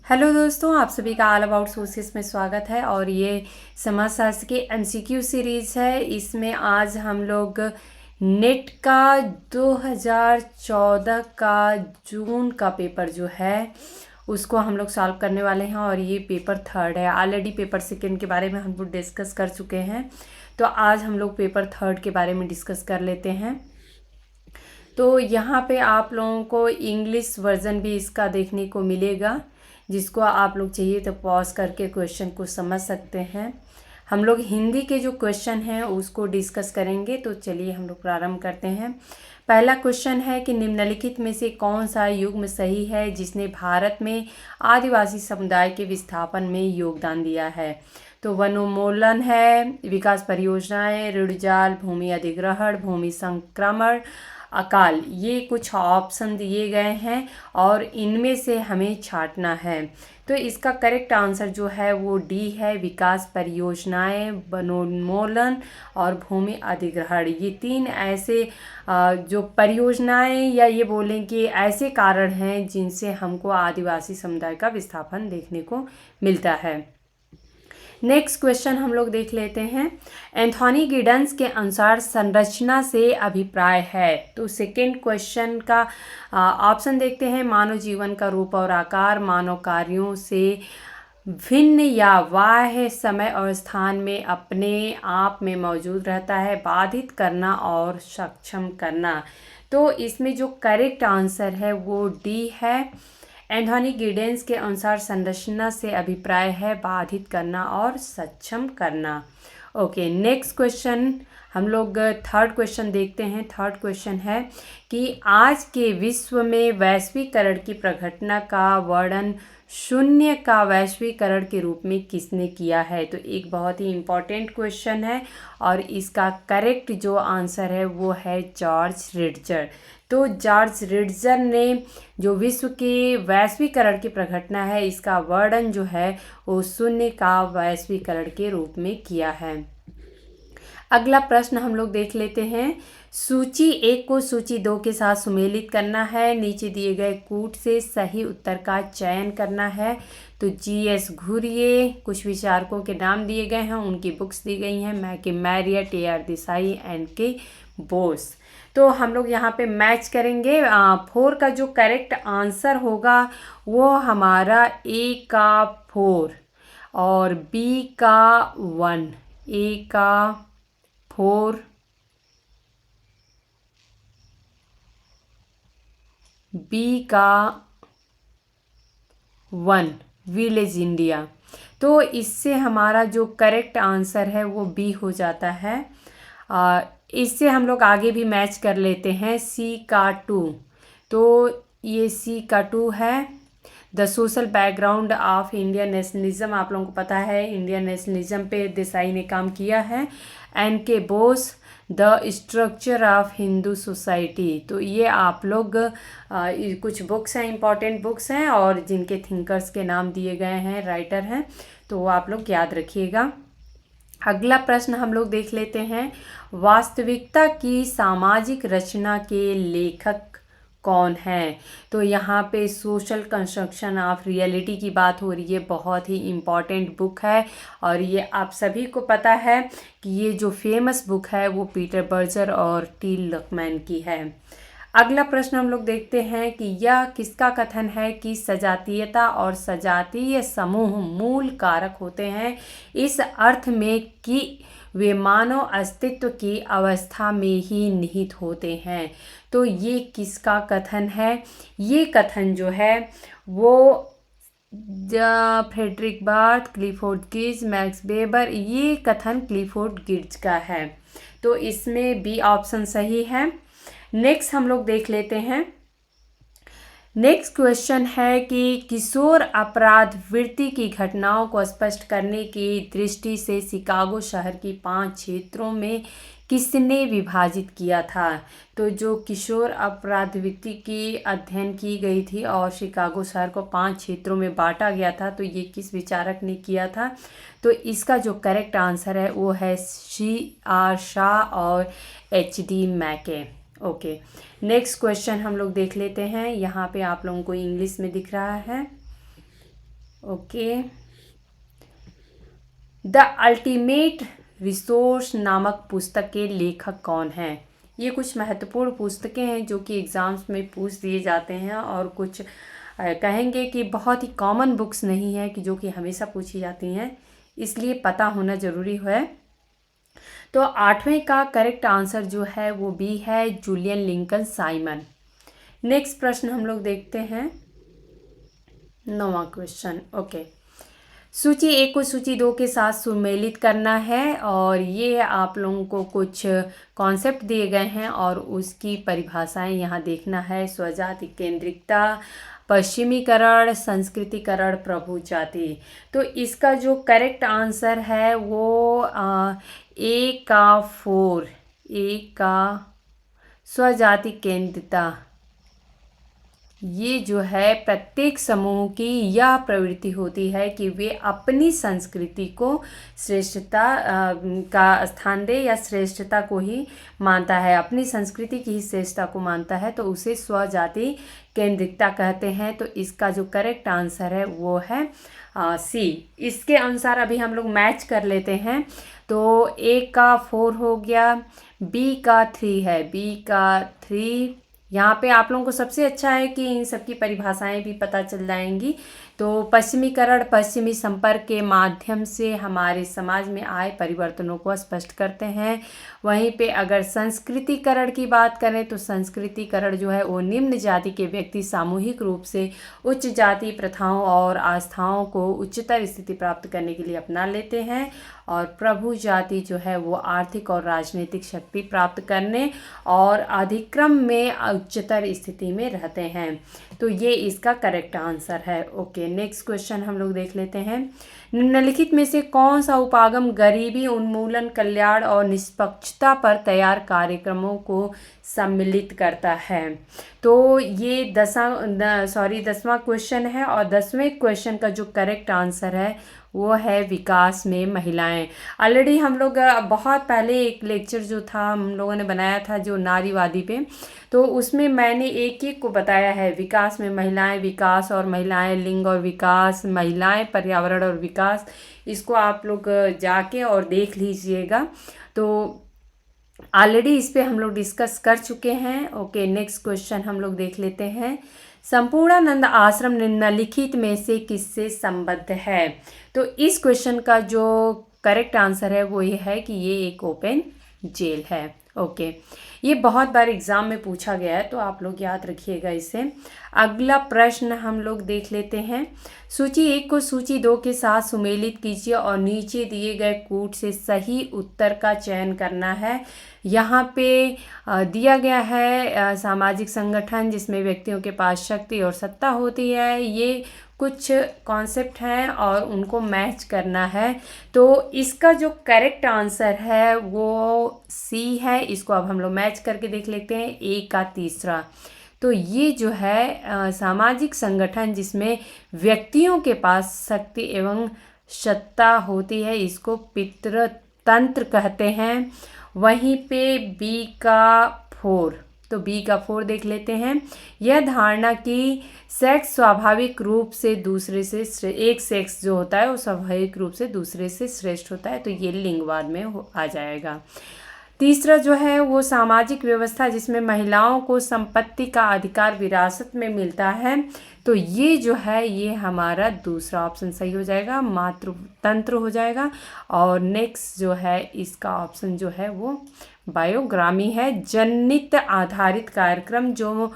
Hello दोस्तों, आप सभी का ऑल अबाउट सोर्सेस में स्वागत है। और ये समाजशास्त्र की एमसीक्यू सीरीज़ है। इसमें आज हम लोग नेट का 2014 का जून का पेपर जो है उसको हम लोग सॉल्व करने वाले हैं। और ये पेपर थर्ड है। ऑलरेडी पेपर सेकंड के बारे में हम लोग डिस्कस कर चुके हैं, तो आज हम लोग पेपर थर्ड के बारे में डिस्कस कर लेते हैं। तो यहाँ पे आप लोगों को इंग्लिश वर्जन भी इसका देखने को मिलेगा, जिसको आप लोग चाहिए तो पॉज करके क्वेश्चन को समझ सकते हैं। हम लोग हिंदी के जो क्वेश्चन हैं उसको डिस्कस करेंगे। तो चलिए हम लोग प्रारंभ करते हैं। पहला क्वेश्चन है कि निम्नलिखित में से कौन सा युग्म सही है जिसने भारत में आदिवासी समुदाय के विस्थापन में योगदान दिया है। तो वनोन्मूलन है, विकास परियोजनाएं, ऋणजाल, भूमि अधिग्रहण, भूमि संक्रमण, अकाल। ये कुछ ऑप्शन दिए गए हैं और इनमें से हमें छांटना है। तो इसका करेक्ट आंसर जो है वो डी है, विकास परियोजनाएं, वनोन्मूलन और भूमि अधिग्रहण। ये तीन ऐसे जो परियोजनाएं या ये बोलें कि ऐसे कारण हैं जिनसे हमको आदिवासी समुदाय का विस्थापन देखने को मिलता है। नेक्स्ट क्वेश्चन हम लोग देख लेते हैं। एंथोनी गिडन्स के अनुसार संरचना से अभिप्राय है। तो सेकेंड क्वेश्चन का ऑप्शन देखते हैं। मानव जीवन का रूप और आकार मानव कार्यों से भिन्न या बाह्य समय और स्थान में अपने आप में मौजूद रहता है। बाधित करना और सक्षम करना। तो इसमें जो करेक्ट आंसर है वो डी है। एंथोनी गिडेंस के अनुसार संरचना से अभिप्राय है बाधित करना और सक्षम करना। ओके, नेक्स्ट क्वेश्चन हम लोग थर्ड क्वेश्चन देखते हैं। थर्ड क्वेश्चन है कि आज के विश्व में वैश्वीकरण की प्रघटना का वर्णन शून्य का वैश्वीकरण के रूप में किसने किया है। तो एक बहुत ही इम्पॉर्टेंट क्वेश्चन है और इसका करेक्ट जो आंसर है वो है जॉर्ज रिट्जर। तो जॉर्ज रिट्जर ने जो विश्व के वैश्वीकरण की प्रघटना है इसका वर्णन जो है वो शून्य का वैश्वीकरण के रूप में किया है। अगला प्रश्न हम लोग देख लेते हैं। सूची 1 को सूची 2 के साथ सुमेलित करना है। नीचे दिए गए कूट से सही उत्तर का चयन करना है। तो जीएस घुरिये, कुछ विचारकों के नाम दिए गए हैं, उनकी बुक्स दी गई हैं, मैके Marriott, AR Desai, NK Bose. तो हम लोग यहाँ पे मैच करेंगे। 4 का जो करेक्ट आंसर होगा वो हमारा A का 4 और B का 1। A का 4, B का 1, विलेज इंडिया। तो इससे हमारा जो करेक्ट आंसर है वो B हो जाता है। इससे हम लोग आगे भी मैच कर लेते हैं। C का 2, तो ये C का 2 है। The social background of Indian nationalism, आप लोगों को पता है इंडियन नेशनलिज्म पे देसाई ने काम किया है। NK Bose, the structure of Hindu society. तो ये आप लोग कुछ बुक्स हैं, इंपॉर्टेंट बुक्स हैं और जिनके थिंकर्स के नाम दिए गए हैं, राइटर हैं, तो वो आप लोग याद रखिएगा। अगला प्रश्न हम लोग देख लेते हैं। वास्तविकता की सामाजिक रचना के लेखक कौन है। तो यहाँ पे सोशल कंस्ट्रक्शन ऑफ रियलिटी की बात हो रही है। बहुत ही इम्पॉर्टेंट बुक है और ये आप सभी को पता है कि ये जो फेमस बुक है वो पीटर बर्जर और T. लकमैन की है। अगला प्रश्न हम लोग देखते हैं कि यह किसका कथन है कि सजातीयता और सजातीय समूह मूल कारक होते हैं, इस अर्थ में कि वे मानव अस्तित्व की अवस्था में ही निहित होते हैं। तो ये किसका कथन है। ये कथन जो है वो Fredrik Barth, Clifford Gibbs, Max Weber, ये कथन क्लिफोर्ड गिब्स का है। तो इसमें बी ऑप्शन सही है। नेक्स्ट हम लोग देख लेते हैं। नेक्स्ट क्वेश्चन है कि किशोर अपराध वृत्ति की घटनाओं को स्पष्ट करने की दृष्टि से शिकागो शहर की 5 क्षेत्रों में किसने विभाजित किया था। तो जो किशोर अपराध वृत्ति की अध्ययन की गई थी और शिकागो शहर को 5 क्षेत्रों में बांटा गया था, तो ये किस विचारक ने किया था। तो इसका जो करेक्ट आंसर है वो है CR शाह और HD मैके। ओके, नेक्स्ट क्वेश्चन हम लोग देख लेते हैं। यहाँ पे आप लोगों को इंग्लिश में दिख रहा है। ओके। द अल्टीमेट रिसोर्स नामक पुस्तक के लेखक कौन हैं? ये कुछ महत्वपूर्ण पुस्तकें हैं जो कि एग्ज़ाम्स में पूछ दिए जाते हैं, और कुछ कहेंगे कि बहुत ही कॉमन बुक्स नहीं है कि जो कि हमेशा पूछी जाती हैं, इसलिए पता होना ज़रूरी है। तो 8वें का करेक्ट आंसर जो है वो बी है, जूलियन लिंकन साइमन। नेक्स्ट प्रश्न हम लोग देखते हैं, 9वां क्वेश्चन। ओके, सूची 1 को सूची 2 के साथ सुमेलित करना है, और ये आप लोगों को कुछ कॉन्सेप्ट दिए गए हैं और उसकी परिभाषाएं यहाँ देखना है। स्वजाति केंद्रिकता, पश्चिमीकरण, संस्कृतिकरण, प्रभु जाति। तो इसका जो करेक्ट आंसर है वो ए का 4, ए का स्वजाति केंद्रिता, ये जो है प्रत्येक समूह की यह प्रवृत्ति होती है कि वे अपनी संस्कृति को श्रेष्ठता का स्थान दे, या श्रेष्ठता को ही मानता है, अपनी संस्कृति की ही श्रेष्ठता को मानता है, तो उसे स्वजाति केंद्रिकता कहते हैं। तो इसका जो करेक्ट आंसर है वो है सी। इसके अनुसार अभी हम लोग मैच कर लेते हैं। तो ए का 4 हो गया, बी का 3 है, बी का 3। यहाँ पे आप लोगों को सबसे अच्छा है कि इन सब की परिभाषाएं भी पता चल जाएंगी। तो पश्चिमीकरण पश्चिमी संपर्क के माध्यम से हमारे समाज में आए परिवर्तनों को स्पष्ट करते हैं। वहीं पे अगर संस्कृतिकरण की बात करें तो संस्कृतिकरण जो है वो निम्न जाति के व्यक्ति सामूहिक रूप से उच्च जाति प्रथाओं और आस्थाओं को उच्चतर स्थिति प्राप्त करने के लिए अपना लेते हैं, और प्रभु जाति जो है वो आर्थिक और राजनीतिक शक्ति प्राप्त करने और अधिक्रम में उच्चतर स्थिति में रहते हैं। तो ये इसका करेक्ट आंसर है। ओके, नेक्स्ट क्वेश्चन हम लोग देख लेते हैं। निम्नलिखित में से कौन सा उपागम गरीबी उन्मूलन, कल्याण और निष्पक्षता पर तैयार कार्यक्रमों को सम्मिलित करता है? तो ये 10वां क्वेश्चन है, और 10वें क्वेश्चन का जो करेक्ट आंसर है वो है विकास में महिलाएं। ऑलरेडी हम लोग बहुत पहले एक लेक्चर जो था हम लोगों ने बनाया था जो नारीवादी पे, तो उसमें मैंने एक एक को बताया है, विकास में महिलाएं, विकास और महिलाएं, लिंग और विकास, महिलाएं, पर्यावरण और विकास। इसको आप लोग जाके और देख लीजिएगा। तो ऑलरेडी इस पे हम लोग डिस्कस कर चुके हैं। ओके, नेक्स्ट क्वेश्चन हम लोग देख लेते हैं। संपूर्णानंद आश्रम निम्नलिखित में से किससे संबद्ध है? तो इस क्वेश्चन का जो करेक्ट आंसर है वो ये है कि ये एक ओपन जेल है। ओके, ये बहुत बार एग्जाम में पूछा गया है, तो आप लोग याद रखिएगा इसे। अगला प्रश्न हम लोग देख लेते हैं। सूची 1 को सूची 2 के साथ सुमेलित कीजिए और नीचे दिए गए कूट से सही उत्तर का चयन करना है। यहाँ पे दिया गया है सामाजिक संगठन जिसमें व्यक्तियों के पास शक्ति और सत्ता होती है। ये कुछ कॉन्सेप्ट हैं और उनको मैच करना है। तो इसका जो करेक्ट आंसर है वो सी है। इसको अब हम लोग मैच करके देख लेते हैं। ए का 3, तो ये जो है सामाजिक संगठन जिसमें व्यक्तियों के पास शक्ति एवं सत्ता होती है, इसको पितृतंत्र कहते हैं। वहीं पे बी का 4, तो बी का 4 देख लेते हैं। यह धारणा कि सेक्स स्वाभाविक रूप से दूसरे से एक सेक्स जो होता है वो स्वाभाविक रूप से दूसरे से श्रेष्ठ होता है, तो ये लिंगवाद में आ जाएगा। 3 जो है वो सामाजिक व्यवस्था जिसमें महिलाओं को संपत्ति का अधिकार विरासत में मिलता है, तो ये जो है ये हमारा दूसरा ऑप्शन सही हो जाएगा, मातृतंत्र हो जाएगा। और नेक्स्ट जो है इसका ऑप्शन जो है वो बायोग्रामी है। जनित आधारित कार्यक्रम जो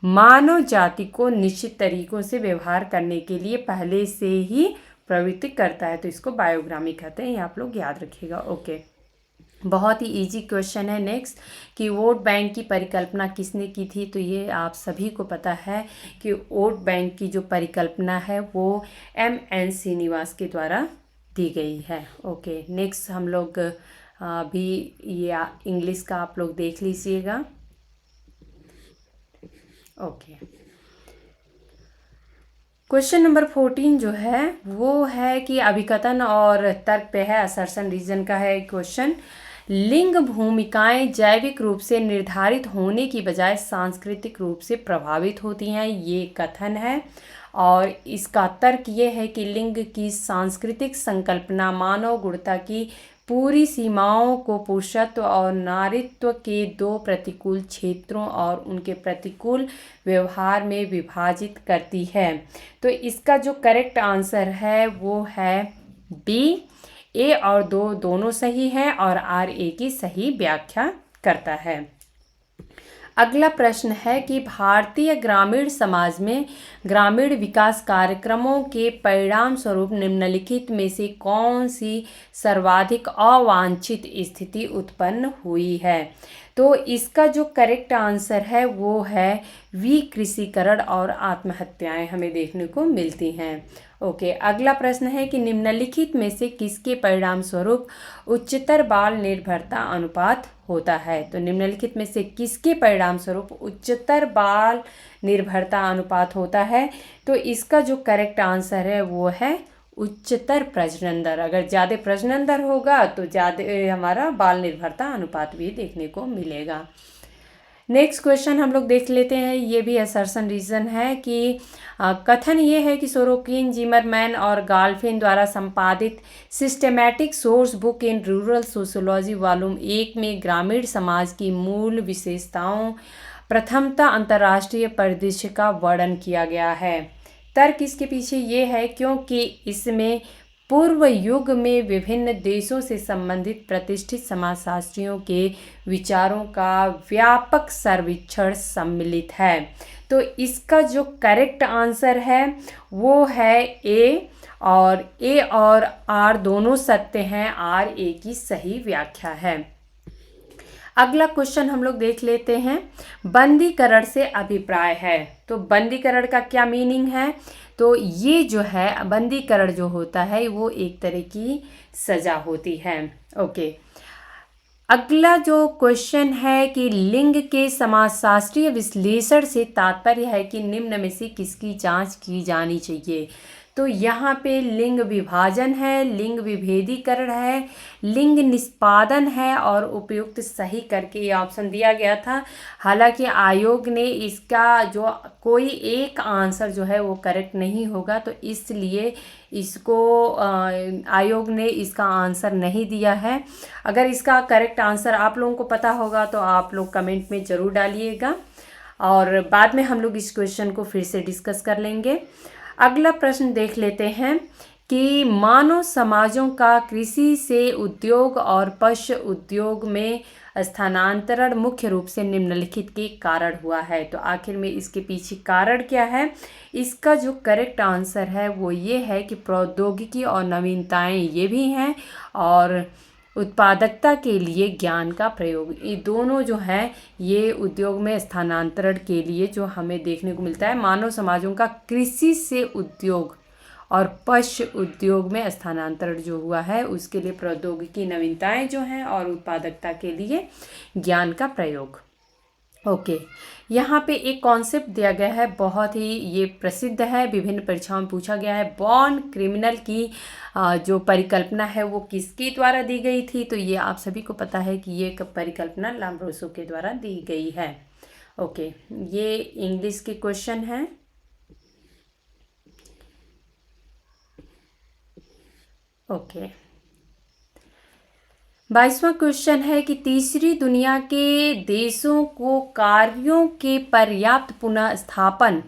मानव जाति को निश्चित तरीकों से व्यवहार करने के लिए पहले से ही प्रवृत्त करता है, तो इसको बायोग्रामी कहते हैं। ये आप लोग याद रखिएगा। ओके, बहुत ही इजी क्वेश्चन है नेक्स्ट कि वोट बैंक की परिकल्पना किसने की थी? तो ये आप सभी को पता है कि वोट बैंक की जो परिकल्पना है वो M.N. श्रीनिवास के द्वारा दी गई है। ओके, नेक्स्ट हम लोग अभी ये इंग्लिश का आप लोग देख लीजिएगा। ओके, क्वेश्चन नंबर 14 जो है वो है कि अभिकथन और तर्क पे है, असर्शन रीजन का है क्वेश्चन। लिंग भूमिकाएं जैविक रूप से निर्धारित होने की बजाय सांस्कृतिक रूप से प्रभावित होती हैं, ये कथन है। और इसका तर्क ये है कि लिंग की सांस्कृतिक संकल्पना मानव गुणता की पूरी सीमाओं को पुरुषत्व और नारीत्व के दो प्रतिकूल क्षेत्रों और उनके प्रतिकूल व्यवहार में विभाजित करती है। तो इसका जो करेक्ट आंसर है वो है बी। ए और दो दोनों सही है और आर ए की सही व्याख्या करता है। अगला प्रश्न है कि भारतीय ग्रामीण समाज में ग्रामीण विकास कार्यक्रमों के परिणाम स्वरूप निम्नलिखित में से कौन सी सर्वाधिक अवांछित स्थिति उत्पन्न हुई है। तो इसका जो करेक्ट आंसर है वो है विकृषीकरण और आत्महत्याएं हमें देखने को मिलती हैं। ओके, अगला प्रश्न है कि निम्नलिखित में से किसके परिणाम स्वरूप उच्चतर बाल निर्भरता अनुपात होता है। तो निम्नलिखित में से किसके परिणाम स्वरूप उच्चतर बाल निर्भरता अनुपात होता है। तो इसका जो करेक्ट आंसर है वो है उच्चतर प्रजनन दर। अगर ज़्यादा प्रजनन दर होगा तो ज़्यादा हमारा बाल निर्भरता अनुपात भी देखने को मिलेगा। नेक्स्ट क्वेश्चन हम लोग देख लेते हैं। ये भी असर्शन रीजन है कि कथन ये है कि सोरोकिन, जिमरमैन और गाल्फिन द्वारा संपादित systematic source book in rural sociology volume 1 में ग्रामीण समाज की मूल विशेषताओं प्रथमतः अंतर्राष्ट्रीय परिदृश्य का वर्णन किया गया है। तर्क इसके पीछे ये है क्योंकि इसमें पूर्व युग में विभिन्न देशों से संबंधित प्रतिष्ठित समाजशास्त्रियों के विचारों का व्यापक सर्वेक्षण सम्मिलित है। तो इसका जो करेक्ट आंसर है वो है ए और आर दोनों सत्य हैं। आर ए की सही व्याख्या है। अगला क्वेश्चन हम लोग देख लेते हैं। बंदीकरण से अभिप्राय है। तो बंदीकरण का क्या मीनिंग है। तो ये जो है बंदीकरण जो होता है वो एक तरह की सजा होती है। ओके, अगला जो क्वेश्चन है कि लिंग के समाजशास्त्रीय विश्लेषण से तात्पर्य है कि निम्न में से किसकी जांच की जानी चाहिए। तो यहाँ पे लिंग विभाजन है, लिंग विभेदीकरण है, लिंग निष्पादन है और उपयुक्त सही करके ये ऑप्शन दिया गया था। हालांकि आयोग ने इसका जो कोई एक आंसर जो है वो करेक्ट नहीं होगा, तो इसलिए इसको आयोग ने इसका आंसर नहीं दिया है। अगर इसका करेक्ट आंसर आप लोगों को पता होगा तो आप लोग कमेंट में ज़रूर डालिएगा और बाद में हम लोग इस क्वेश्चन को फिर से डिस्कस कर लेंगे। अगला प्रश्न देख लेते हैं कि मानव समाजों का कृषि से उद्योग और पशु उद्योग में स्थानांतरण मुख्य रूप से निम्नलिखित के कारण हुआ है। तो आखिर में इसके पीछे कारण क्या है। इसका जो करेक्ट आंसर है वो ये है कि प्रौद्योगिकी और नवीनताएं ये भी हैं और उत्पादकता के लिए ज्ञान का प्रयोग। ये दोनों जो हैं ये उद्योग में स्थानांतरण के लिए जो हमें देखने को मिलता है। मानव समाजों का कृषि से उद्योग और पशु उद्योग में स्थानांतरण जो हुआ है उसके लिए प्रौद्योगिकी नवीनताएं जो हैं और उत्पादकता के लिए ज्ञान का प्रयोग। ओके, यहाँ पे एक कॉन्सेप्ट दिया गया है, बहुत ही ये प्रसिद्ध है, विभिन्न परीक्षाओं में पूछा गया है। बॉर्न क्रिमिनल की जो परिकल्पना है वो किसके द्वारा दी गई थी। तो ये आप सभी को पता है कि ये परिकल्पना लाम्ब्रोसो के द्वारा दी गई है। ओके, ये इंग्लिश के क्वेश्चन है। ओके, 22वां क्वेश्चन है कि तीसरी दुनिया के देशों को कार्यों के पर्याप्त पुनः स्थापन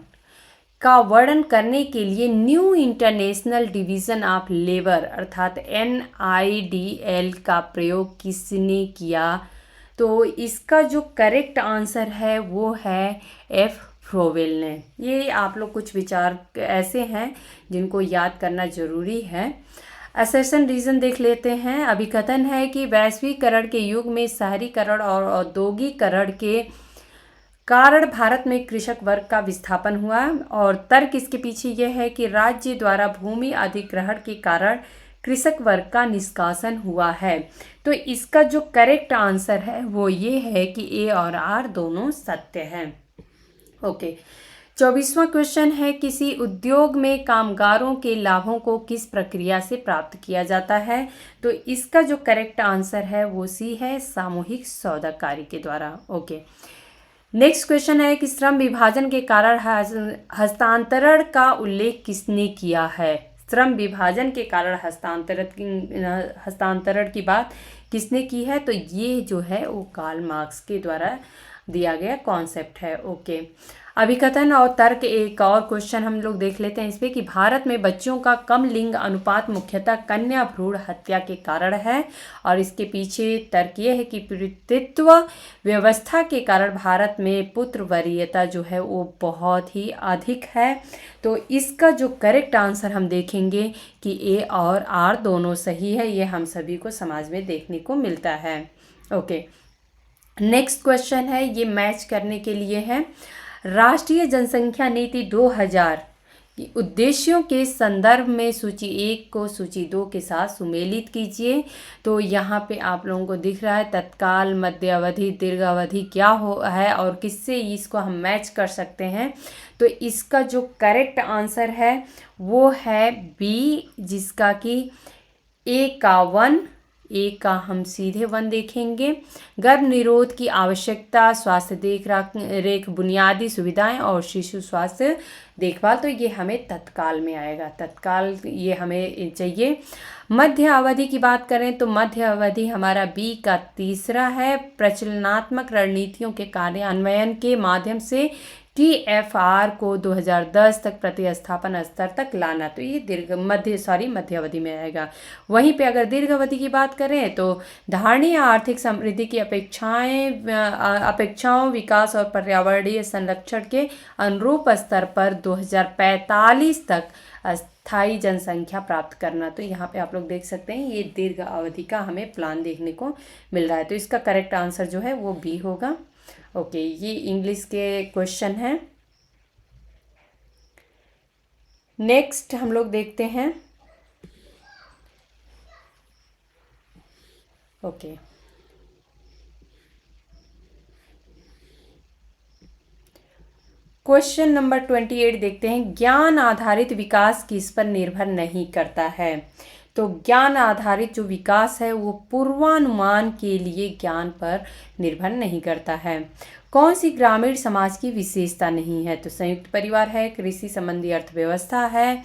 का वर्णन करने के लिए new international division of labour अर्थात NIDL का प्रयोग किसने किया। तो इसका जो करेक्ट आंसर है वो है F फ्रोवेल ने। ये आप लोग कुछ विचार ऐसे हैं जिनको याद करना ज़रूरी है। असर्शन रीजन देख लेते हैं। अभिकथन है कि वैश्वीकरण के युग में शहरीकरण और औद्योगिकरण के कारण भारत में कृषक वर्ग का विस्थापन हुआ और तर्क इसके पीछे यह है कि राज्य द्वारा भूमि अधिग्रहण के कारण कृषक वर्ग का निष्कासन हुआ है। तो इसका जो करेक्ट आंसर है वो ये है कि ए और आर दोनों सत्य हैं। ओके, 24वां क्वेश्चन है किसी उद्योग में कामगारों के लाभों को किस प्रक्रिया से प्राप्त किया जाता है। तो इसका जो करेक्ट आंसर है वो सी है, सामूहिक सौदाकारी के द्वारा। ओके, नेक्स्ट क्वेश्चन है कि श्रम विभाजन के कारण हस्तांतरण का उल्लेख किसने किया है। श्रम विभाजन के कारण हस्तांतरण की बात किसने की है, तो ये जो है वो कार्ल मार्क्स के द्वारा दिया गया कॉन्सेप्ट है। ओके, अभिकथन और तर्क, एक और क्वेश्चन हम लोग देख लेते हैं इस पे कि भारत में बच्चों का कम लिंग अनुपात मुख्यतः कन्या भ्रूण हत्या के कारण है, और इसके पीछे तर्क ये है कि पितृत्व व्यवस्था के कारण भारत में पुत्र वरीयता जो है वो बहुत ही अधिक है। तो इसका जो करेक्ट आंसर हम देखेंगे कि ए और आर दोनों सही है, ये हम सभी को समाज में देखने को मिलता है। ओके, नेक्स्ट क्वेश्चन है, ये मैच करने के लिए है। राष्ट्रीय जनसंख्या नीति 2000 की उद्देश्यों के संदर्भ में सूची 1 को सूची 2 के साथ सुमेलित कीजिए। तो यहाँ पे आप लोगों को दिख रहा है तत्काल, मध्य अवधि, दीर्घ अवधि क्या हो है और किससे इसको हम मैच कर सकते हैं। तो इसका जो करेक्ट आंसर है वो है बी, जिसका कि ए का 1, ए का हम सीधे 1 देखेंगे। गर्भ निरोध की आवश्यकता, स्वास्थ्य देख रेख, बुनियादी सुविधाएं और शिशु स्वास्थ्य देखभाल, तो ये हमें तत्काल में आएगा, तत्काल ये हमें चाहिए। मध्य अवधि की बात करें तो मध्य अवधि हमारा बी का 3रा है। प्रचलनात्मक रणनीतियों के कार्यान्वयन के माध्यम से TFR को 2010 तक प्रतिस्थापन स्तर तक लाना, तो ये मध्य अवधि में आएगा। वहीं पे अगर दीर्घ अवधि की बात करें तो धारणीय आर्थिक समृद्धि की अपेक्षाओं, विकास और पर्यावरणीय संरक्षण के अनुरूप स्तर पर 2045 तक स्थायी जनसंख्या प्राप्त करना। तो यहाँ पे आप लोग देख सकते हैं ये दीर्घ अवधि का हमें प्लान देखने को मिल रहा है। तो इसका करेक्ट आंसर जो है वो बी होगा। ओके, ये इंग्लिश के क्वेश्चन हैं। नेक्स्ट हम लोग देखते हैं। ओके, क्वेश्चन नंबर 28 देखते हैं। ज्ञान आधारित विकास किस पर निर्भर नहीं करता है। तो ज्ञान आधारित जो विकास है वो पूर्वानुमान के लिए ज्ञान पर निर्भर नहीं करता है। कौन सी ग्रामीण समाज की विशेषता नहीं है। तो संयुक्त परिवार है, कृषि संबंधी अर्थव्यवस्था है,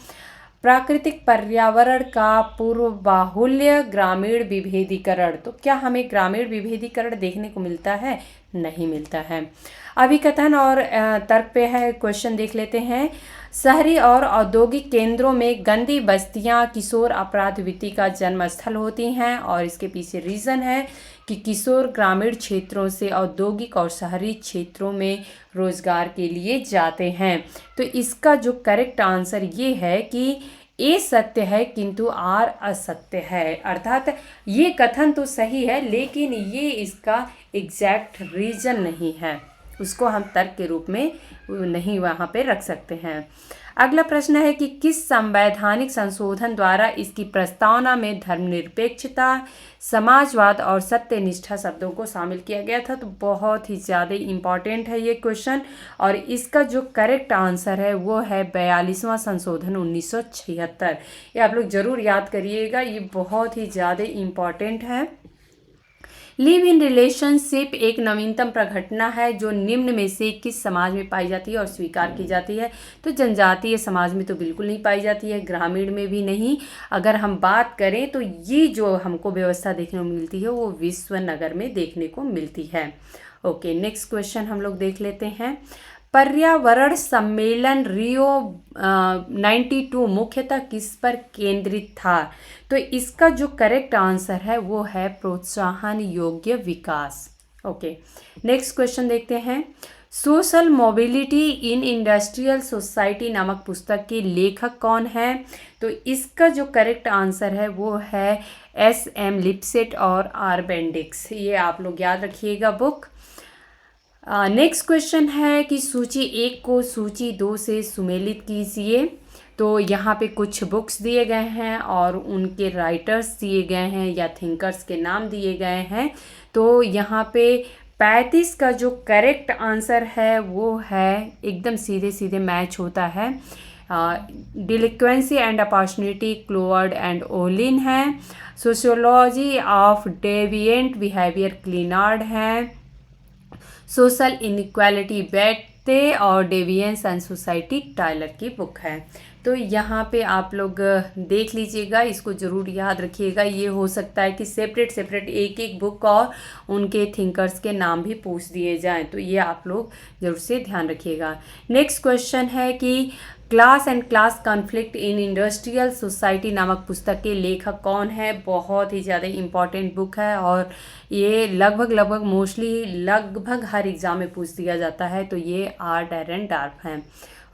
प्राकृतिक पर्यावरण का पूर्व बाहुल्य, ग्रामीण विभेदीकरण। तो क्या हमें ग्रामीण विभेदीकरण देखने को मिलता है, नहीं मिलता है। अभिकथन और तर्क पे है, क्वेश्चन देख लेते हैं। शहरी और औद्योगिक केंद्रों में गंदी बस्तियां किशोर अपराध वृत्ति का जन्म स्थल होती हैं, और इसके पीछे रीज़न है कि किशोर ग्रामीण क्षेत्रों से औद्योगिक और शहरी क्षेत्रों में रोजगार के लिए जाते हैं। तो इसका जो करेक्ट आंसर ये है कि ए सत्य है किंतु आर असत्य है, अर्थात ये कथन तो सही है लेकिन ये इसका एग्जैक्ट रीजन नहीं है, उसको हम तर्क के रूप में नहीं वहाँ पे रख सकते हैं। अगला प्रश्न है कि किस संवैधानिक संशोधन द्वारा इसकी प्रस्तावना में धर्मनिरपेक्षता, समाजवाद और सत्यनिष्ठा शब्दों को शामिल किया गया था। तो बहुत ही ज़्यादा इम्पॉर्टेंट है ये क्वेश्चन, और इसका जो करेक्ट आंसर है वो है 42वां संशोधन 1976। ये आप लोग ज़रूर याद करिएगा, ये बहुत ही ज़्यादा इम्पॉर्टेंट है। लिव इन रिलेशनशिप एक नवीनतम प्रघटना है जो निम्न में से किस समाज में पाई जाती है और स्वीकार की जाती है। तो जनजातीय समाज में तो बिल्कुल नहीं पाई जाती है, ग्रामीण में भी नहीं। अगर हम बात करें तो ये जो हमको व्यवस्था देखने को मिलती है वो विश्वनगर में देखने को मिलती है। ओके, नेक्स्ट क्वेश्चन हम लोग देख लेते हैं। पर्यावरण सम्मेलन रियो 92 मुख्यतः किस पर केंद्रित था। तो इसका जो करेक्ट आंसर है वो है प्रोत्साहन योग्य विकास। ओके, नेक्स्ट क्वेश्चन देखते हैं। Social mobility in industrial society नामक पुस्तक के लेखक कौन है। तो इसका जो करेक्ट आंसर है वो है SM लिपसेट और R बेंडिक्स, ये आप लोग याद रखिएगा बुक। नेक्स्ट क्वेश्चन है कि सूची 1 को सूची 2 से सुमेलित कीजिए। तो यहाँ पे कुछ बुक्स दिए गए हैं और उनके राइटर्स दिए गए हैं या थिंकर्स के नाम दिए गए हैं। तो यहाँ पे 35 का जो करेक्ट आंसर है वो है एकदम सीधे सीधे मैच होता है। Delinquency and opportunity क्लोवर्ड and Olin है। सोशियोलॉजी ऑफ डेविएंट बिहेवियर क्लिनार्ड है। सोशल इनइक्वालिटी बैठते और डेविएंस एंड सोसाइटी टाइलर की बुक है। तो यहाँ पे आप लोग देख लीजिएगा, इसको ज़रूर याद रखिएगा। ये हो सकता है कि सेपरेट सेपरेट एक एक बुक और उनके थिंकर्स के नाम भी पूछ दिए जाएं, तो ये आप लोग ज़रूर से ध्यान रखिएगा। नेक्स्ट क्वेश्चन है कि class and class conflict in industrial society नामक पुस्तक के लेखक कौन है। बहुत ही ज़्यादा इम्पॉर्टेंट बुक है और ये लगभग मोस्टली लगभग हर एग्ज़ाम में पूछ दिया जाता है। तो ये आर डैरेन डार्फ हैं।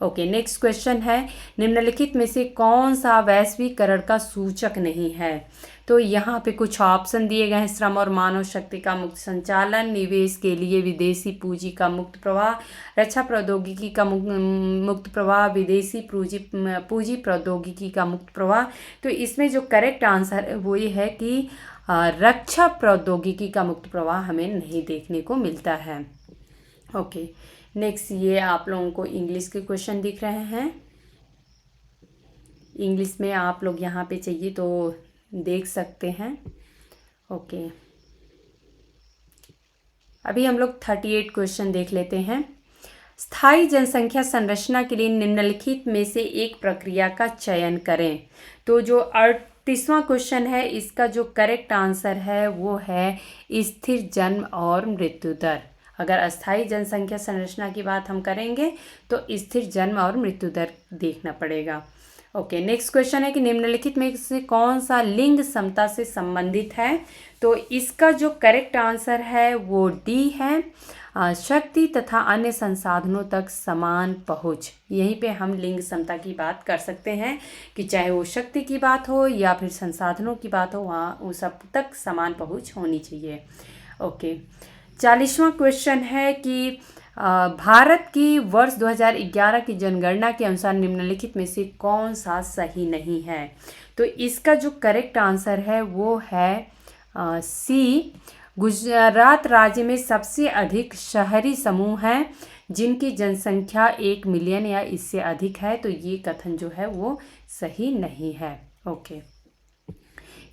ओके, नेक्स्ट क्वेश्चन है, निम्नलिखित में से कौन सा वैश्वीकरण का सूचक नहीं है। तो यहाँ पे कुछ ऑप्शन दिए गए हैं, श्रम और मानव शक्ति का मुक्त संचालन, निवेश के लिए विदेशी पूंजी का मुक्त प्रवाह, रक्षा प्रौद्योगिकी का मुक्त प्रवाह, विदेशी पूंजी प्रौद्योगिकी का मुक्त प्रवाह। तो इसमें जो करेक्ट आंसर है वो ये है कि रक्षा प्रौद्योगिकी का मुक्त प्रवाह हमें नहीं देखने को मिलता है। ओके, नेक्स्ट ये आप लोगों को इंग्लिश के क्वेश्चन दिख रहे हैं। इंग्लिश में आप लोग यहाँ पे चाहिए तो देख सकते हैं। ओके, अभी हम लोग 38 क्वेश्चन देख लेते हैं। स्थायी जनसंख्या संरचना के लिए निम्नलिखित में से एक प्रक्रिया का चयन करें। तो जो 38वां क्वेश्चन है, इसका जो करेक्ट आंसर है वो है स्थिर जन्म और मृत्यु दर। अगर अस्थायी जनसंख्या संरचना की बात हम करेंगे तो स्थिर जन्म और मृत्यु दर देखना पड़ेगा। ओके, नेक्स्ट क्वेश्चन है कि निम्नलिखित में से कौन सा लिंग समता से संबंधित है। तो इसका जो करेक्ट आंसर है वो डी है, शक्ति तथा अन्य संसाधनों तक समान पहुंच। यहीं पे हम लिंग समता की बात कर सकते हैं कि चाहे वो शक्ति की बात हो या फिर संसाधनों की बात हो, वहाँ उन सब तक समान पहुंच होनी चाहिए। ओके, 40वां क्वेश्चन है कि भारत की वर्ष 2011 की जनगणना के अनुसार निम्नलिखित में से कौन सा सही नहीं है। तो इसका जो करेक्ट आंसर है वो है सी, गुजरात राज्य में सबसे अधिक शहरी समूह हैं जिनकी जनसंख्या 1 मिलियन या इससे अधिक है। तो ये कथन जो है वो सही नहीं है। ओके,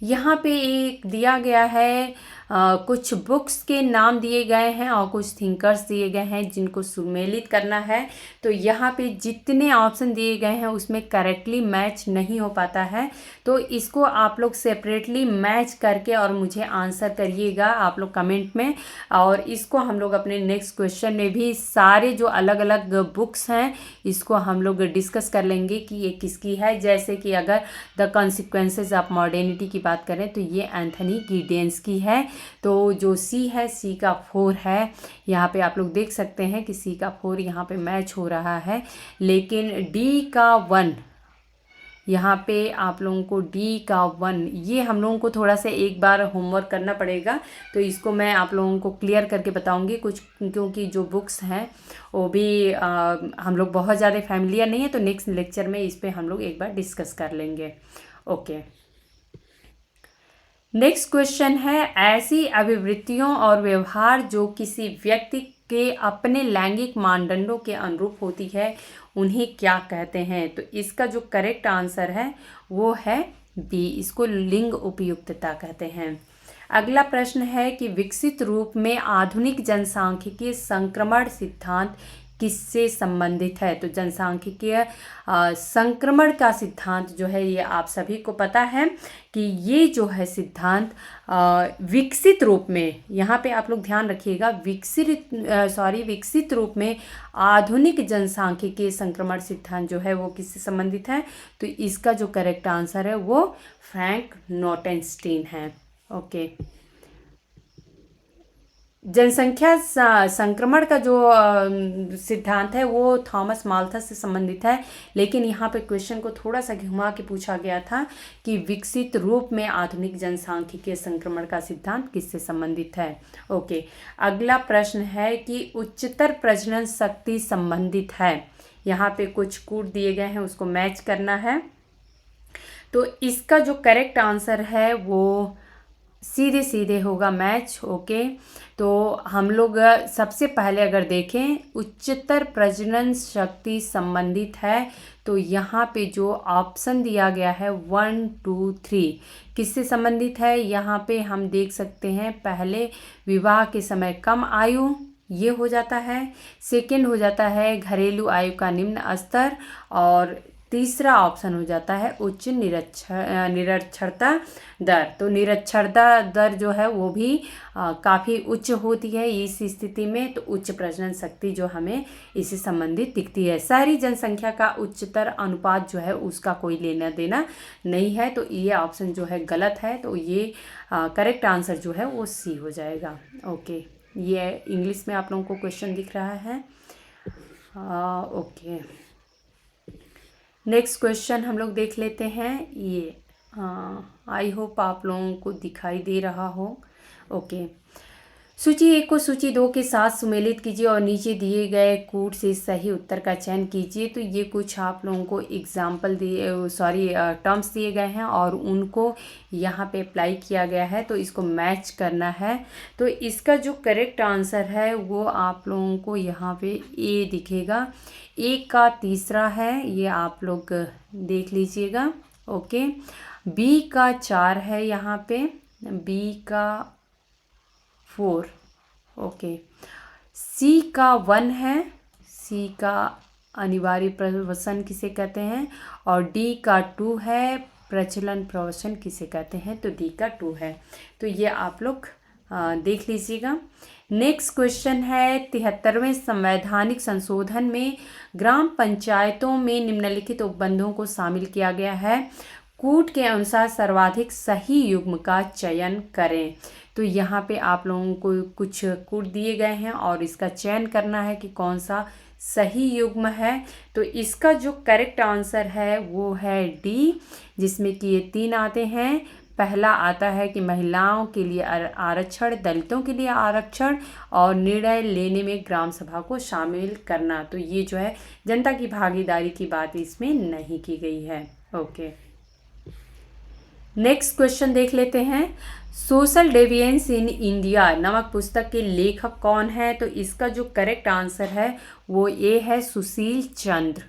यहाँ पे एक दिया गया है, कुछ बुक्स के नाम दिए गए हैं और कुछ थिंकर्स दिए गए हैं जिनको सुमेलित करना है। तो यहाँ पे जितने ऑप्शन दिए गए हैं उसमें करेक्टली मैच नहीं हो पाता है। तो इसको आप लोग सेपरेटली मैच करके और मुझे आंसर करिएगा आप लोग कमेंट में। और इसको हम लोग अपने नेक्स्ट क्वेश्चन में भी सारे जो अलग अलग बुक्स हैं इसको हम लोग डिस्कस कर लेंगे कि ये किसकी है। जैसे कि अगर द कॉन्सिक्वेंसेज ऑफ मॉडर्निटी की बात करें तो ये एंथनी गिडेंस की है। तो जो सी है, सी का 4 है। यहाँ पे आप लोग देख सकते हैं कि सी का 4 यहाँ पे मैच हो रहा है, लेकिन डी का 1, यहाँ पे आप लोगों को डी का 1, ये हम लोगों को थोड़ा सा एक बार होमवर्क करना पड़ेगा। तो इसको मैं आप लोगों को क्लियर करके बताऊंगी कुछ, क्योंकि जो बुक्स हैं वो भी हम लोग बहुत ज़्यादा फैमिलियर नहीं है। तो नेक्स्ट लेक्चर में इस पर हम लोग एक बार डिस्कस कर लेंगे। ओके, नेक्स्ट क्वेश्चन है, ऐसी अभिवृत्तियों और व्यवहार जो किसी व्यक्ति के अपने लैंगिक मानदंडों के अनुरूप होती है उन्हें क्या कहते हैं। तो इसका जो करेक्ट आंसर है वो है बी, इसको लिंग उपयुक्तता कहते हैं। अगला प्रश्न है कि विकसित रूप में आधुनिक जनसांख्यिकीय संक्रमण सिद्धांत किससे संबंधित है। तो जनसांख्यिकीय संक्रमण का सिद्धांत जो है ये आप सभी को पता है कि ये जो है सिद्धांत विकसित रूप में, यहाँ पे आप लोग ध्यान रखिएगा, विकसित रूप में आधुनिक जनसांख्यिकीय संक्रमण सिद्धांत जो है वो किससे संबंधित है। तो इसका जो करेक्ट आंसर है वो फ्रैंक नोटेनस्टीन है। ओके, जनसंख्या संक्रमण का जो सिद्धांत है वो थॉमस माल्थस से संबंधित है, लेकिन यहाँ पे क्वेश्चन को थोड़ा सा घुमा के पूछा गया था कि विकसित रूप में आधुनिक जनसांख्यिकीय संक्रमण का सिद्धांत किससे संबंधित है। ओके, अगला प्रश्न है कि उच्चतर प्रजनन शक्ति संबंधित है। यहाँ पे कुछ कूट दिए गए हैं, उसको मैच करना है। तो इसका जो करेक्ट आंसर है वो सीधे सीधे होगा मैच। ओके, तो हम लोग सबसे पहले अगर देखें उच्चतर प्रजनन शक्ति संबंधित है, तो यहाँ पे जो ऑप्शन दिया गया है 1, 2, 3 किससे संबंधित है। यहाँ पे हम देख सकते हैं, पहले विवाह के समय कम आयु, ये हो जाता है। सेकंड हो जाता है घरेलू आय का निम्न स्तर, और तीसरा ऑप्शन हो जाता है उच्च निरक्षरता दर। तो निरक्षरता दर जो है वो भी काफ़ी उच्च होती है इस स्थिति में। तो उच्च प्रजनन शक्ति जो हमें इससे संबंधित दिखती है। शहरी जनसंख्या का उच्चतर अनुपात जो है उसका कोई लेना देना नहीं है, तो ये ऑप्शन जो है गलत है। तो ये करेक्ट आंसर जो है वो सी हो जाएगा। ओके, ये इंग्लिश में आप लोगों को क्वेश्चन दिख रहा है। ओके, नेक्स्ट क्वेश्चन हम लोग देख लेते हैं। ये आई होप आप लोगों को दिखाई दे रहा हो। ओके, सूची 1 को सूची 2 के साथ सुमेलित कीजिए और नीचे दिए गए कूट से सही उत्तर का चयन कीजिए। तो ये कुछ आप लोगों को एग्जाम्पल टर्म्स दिए गए हैं और उनको यहाँ पे अप्लाई किया गया है, तो इसको मैच करना है। तो इसका जो करेक्ट आंसर है वो आप लोगों को यहाँ पे ए दिखेगा। ए का तीसरा है, ये आप लोग देख लीजिएगा। ओके, बी का 4 है यहाँ पे, बी का 4। ओके, सी का 1 है, सी का अनिवार्य प्रवसन किसे कहते हैं, और डी का 2 है, प्रचलन प्रवसन किसे कहते हैं, तो डी का 2 है। तो ये आप लोग देख लीजिएगा। नेक्स्ट क्वेश्चन है 73वें संवैधानिक संशोधन में ग्राम पंचायतों में निम्नलिखित उपबंधों को शामिल किया गया है। कूट के अनुसार सर्वाधिक सही युग्म का चयन करें। तो यहाँ पे आप लोगों को कुछ कूट दिए गए हैं और इसका चयन करना है कि कौन सा सही युग्म है। तो इसका जो करेक्ट आंसर है वो है डी, जिसमें कि ये 3 आते हैं। पहला आता है कि महिलाओं के लिए आरक्षण, दलितों के लिए आरक्षण और निर्णय लेने में ग्राम सभा को शामिल करना। तो ये जो है जनता की भागीदारी की बात इसमें नहीं की गई है। ओके, नेक्स्ट क्वेश्चन देख लेते हैं। सोशल डेविएंस इन इंडिया नामक पुस्तक के लेखक कौन है? तो इसका जो करेक्ट आंसर है वो ये है सुशील चंद्र।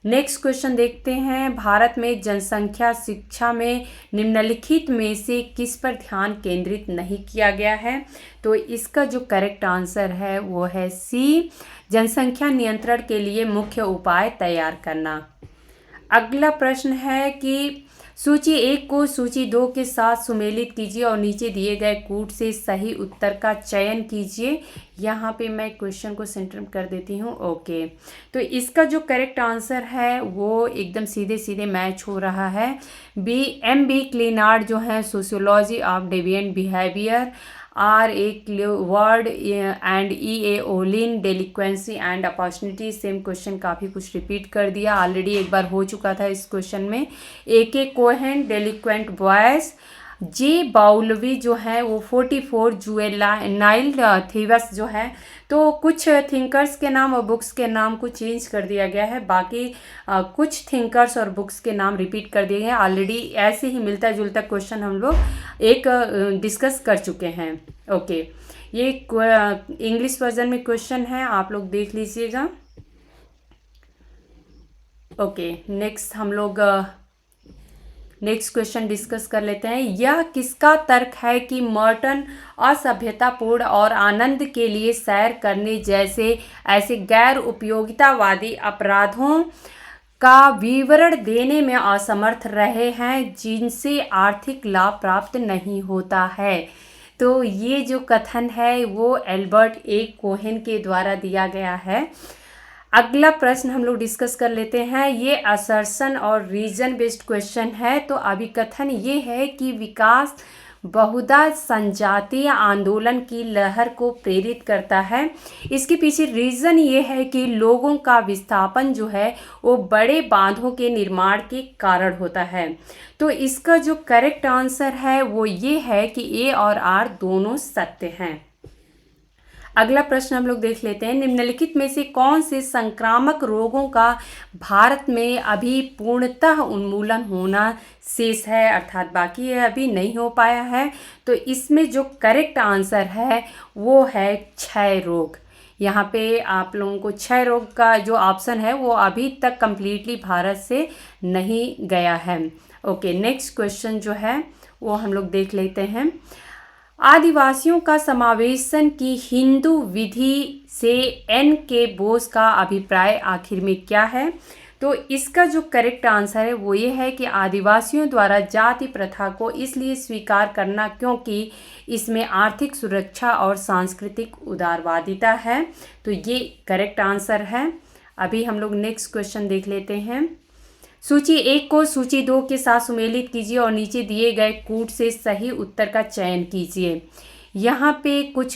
नेक्स्ट क्वेश्चन देखते हैं। भारत में जनसंख्या शिक्षा में निम्नलिखित में से किस पर ध्यान केंद्रित नहीं किया गया है? तो इसका जो करेक्ट आंसर है वो है सी, जनसंख्या नियंत्रण के लिए मुख्य उपाय तैयार करना। अगला प्रश्न है कि सूची 1 को सूची 2 के साथ सुमेलित कीजिए और नीचे दिए गए कूट से सही उत्तर का चयन कीजिए। यहाँ पे मैं क्वेश्चन को सेंटर कर देती हूँ। ओके, तो इसका जो करेक्ट आंसर है वो एकदम सीधे सीधे मैच हो रहा है। बी क्लिनार्ड जो है sociology of deviant behaviour, R.A. Ward and E.A. Ohlin delinquency and opportunity. Same question काफ़ी कुछ रिपीट कर दिया, ऑलरेडी एक बार हो चुका था इस क्वेश्चन में। A.K. कोहेन डेलिक्वेंट बॉयज, जे बाउलवी जो है वो 44 जुवेनाइल थीवस जो है। तो कुछ थिंकर्स के नाम और बुक्स के नाम को चेंज कर दिया गया है, बाकी कुछ थिंकर्स और बुक्स के नाम रिपीट कर दिए गए हैं। ऑलरेडी ऐसे ही मिलता जुलता क्वेश्चन हम लोग एक डिस्कस कर चुके हैं। ओके, ये इंग्लिश वर्जन में क्वेश्चन है, आप लोग देख लीजिएगा। ओके, नेक्स्ट हम लोग नेक्स्ट क्वेश्चन डिस्कस कर लेते हैं। यह किसका तर्क है कि मर्टन असभ्यतापूर्ण और आनंद के लिए सैर करने जैसे ऐसे गैर उपयोगितावादी अपराधों का विवरण देने में असमर्थ रहे हैं जिनसे आर्थिक लाभ प्राप्त नहीं होता है? तो ये जो कथन है वो एल्बर्ट ए कोहेन के द्वारा दिया गया है। अगला प्रश्न हम लोग डिस्कस कर लेते हैं। ये असर्शन और रीजन बेस्ड क्वेश्चन है। तो अभिकथन ये है कि विकास बहुधा संजातीय आंदोलन की लहर को प्रेरित करता है। इसके पीछे रीज़न ये है कि लोगों का विस्थापन जो है वो बड़े बांधों के निर्माण के कारण होता है। तो इसका जो करेक्ट आंसर है वो ये है कि ए और आर दोनों सत्य हैं। अगला प्रश्न हम लोग देख लेते हैं। निम्नलिखित में से कौन से संक्रामक रोगों का भारत में अभी पूर्णतः उन्मूलन होना शेष है, अर्थात बाकी है, अभी नहीं हो पाया है? तो इसमें जो करेक्ट आंसर है वो है क्षय रोग। यहाँ पे आप लोगों को क्षय रोग का जो ऑप्शन है वो अभी तक कंप्लीटली भारत से नहीं गया है। ओके, नेक्स्ट क्वेश्चन जो है वो हम लोग देख लेते हैं। आदिवासियों का समावेशन की हिंदू विधि से एन के बोस का अभिप्राय आखिर में क्या है? तो इसका जो करेक्ट आंसर है वो ये है कि आदिवासियों द्वारा जाति प्रथा को इसलिए स्वीकार करना क्योंकि इसमें आर्थिक सुरक्षा और सांस्कृतिक उदारवादिता है। तो ये करेक्ट आंसर है। अभी हम लोग नेक्स्ट क्वेश्चन देख लेते हैं। सूची 1 को सूची 2 के साथ सुमेलित कीजिए और नीचे दिए गए कूट से सही उत्तर का चयन कीजिए। यहाँ पे कुछ